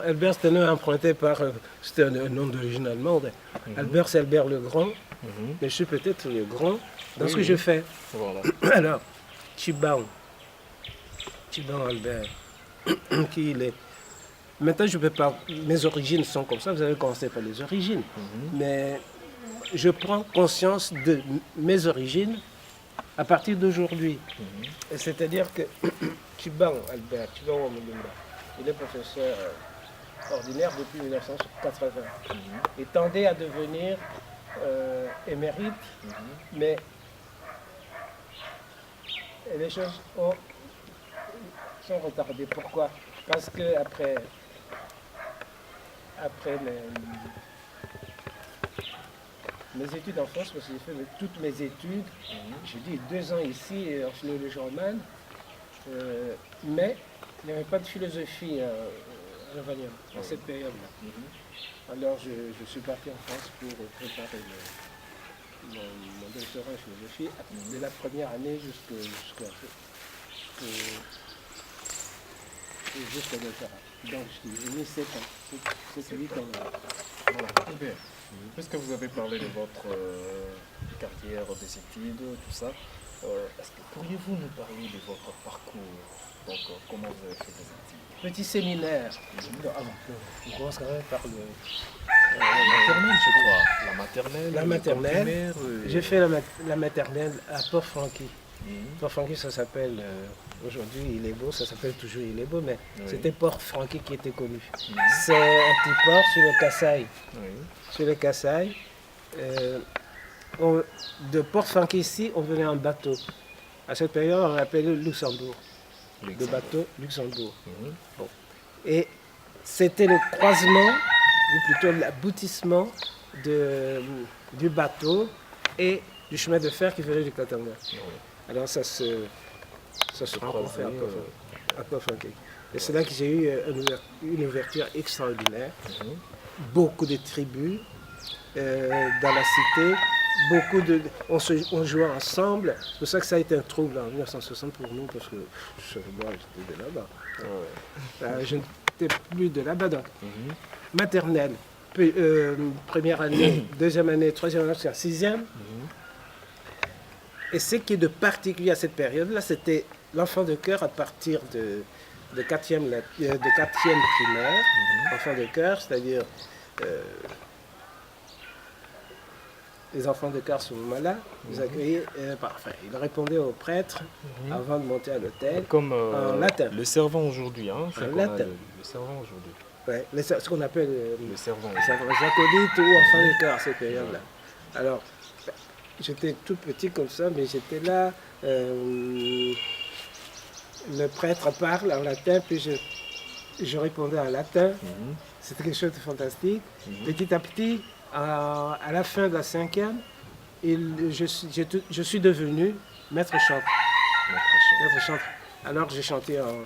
Albert, c'était un nom emprunté par... c'était un nom d'origine allemande. Albert, c'est Albert le Grand. Mais je suis peut-être le grand dans ce que je fais. Voilà. Alors, Chiban Albert, qui il est. Maintenant, je peux pas. Mes origines sont comme ça. Vous avez commencé par les origines. Mais je prends conscience de mes origines à partir d'aujourd'hui. C'est-à-dire que Chiban Albert, il est professeur ordinaire depuis 1980. Il tendait à devenir émérite, mais les choses sont retardées. Pourquoi? Parce que après mes études en France, parce que j'ai fait toutes mes études, j'ai dit 2 ans ici en philologie romane, mais il n'y avait pas de philosophie à Lavagnon à cette période-là. Alors je suis parti en France pour préparer mon doctorat en philosophie de la première année jusqu'au doctorat. Donc j'ai mis 7 ans, c'est 8 ans. Voilà. Bien. Puisque vous avez parlé de votre carrière, des études, tout ça, est-ce que pourriez-vous nous parler de votre parcours? Donc, comment vous avez fait des études? Petit séminaire. On commence quand même par La maternelle, je crois. La maternelle. la maternelle. Primaire, J'ai fait la maternelle à Port-Franqui. Port-Franqui, ça s'appelle, aujourd'hui il est beau, ça s'appelle toujours il est beau, mais c'était Port-Franqui qui était connu. C'est un petit port sur le Kasaï. Sur le Kasaï. De Port-Franqui ici, on venait en bateau. À cette période, on l'appelait Luxembourg. De bateau Luxembourg. Bon. Et c'était le croisement, ou plutôt l'aboutissement du bateau et du chemin de fer qui venait du Katanga. Alors ça se rencontrait à Port-Franqui. Et c'est là que j'ai eu une ouverture extraordinaire. Beaucoup de tribus dans la cité. On jouait ensemble. C'est pour ça que ça a été un trouble en 1960 pour nous, parce que moi j'étais de là-bas. Je n'étais plus de là-bas. Donc, maternelle, première année, deuxième année, troisième année, jusqu'à sixième. Et ce qui est de particulier à cette période-là, c'était l'enfant de cœur à partir de 4e primaire. Enfant de cœur, c'est-à-dire les enfants de cœur, ce moment-là, ils accueillaient, ils répondaient aux prêtres avant de monter à l'hôtel en latin. Le servant aujourd'hui, hein, En latin. Le servant aujourd'hui. Ouais, ce qu'on appelle Le servant. les acolytes ou enfants de cœur à cette période-là. Alors, j'étais tout petit comme ça, mais j'étais là. Le prêtre parle en latin, puis je répondais en latin. C'était quelque chose de fantastique. Petit à petit, à la fin de la 5e, je suis devenu maître chanteur. Alors j'ai chanté en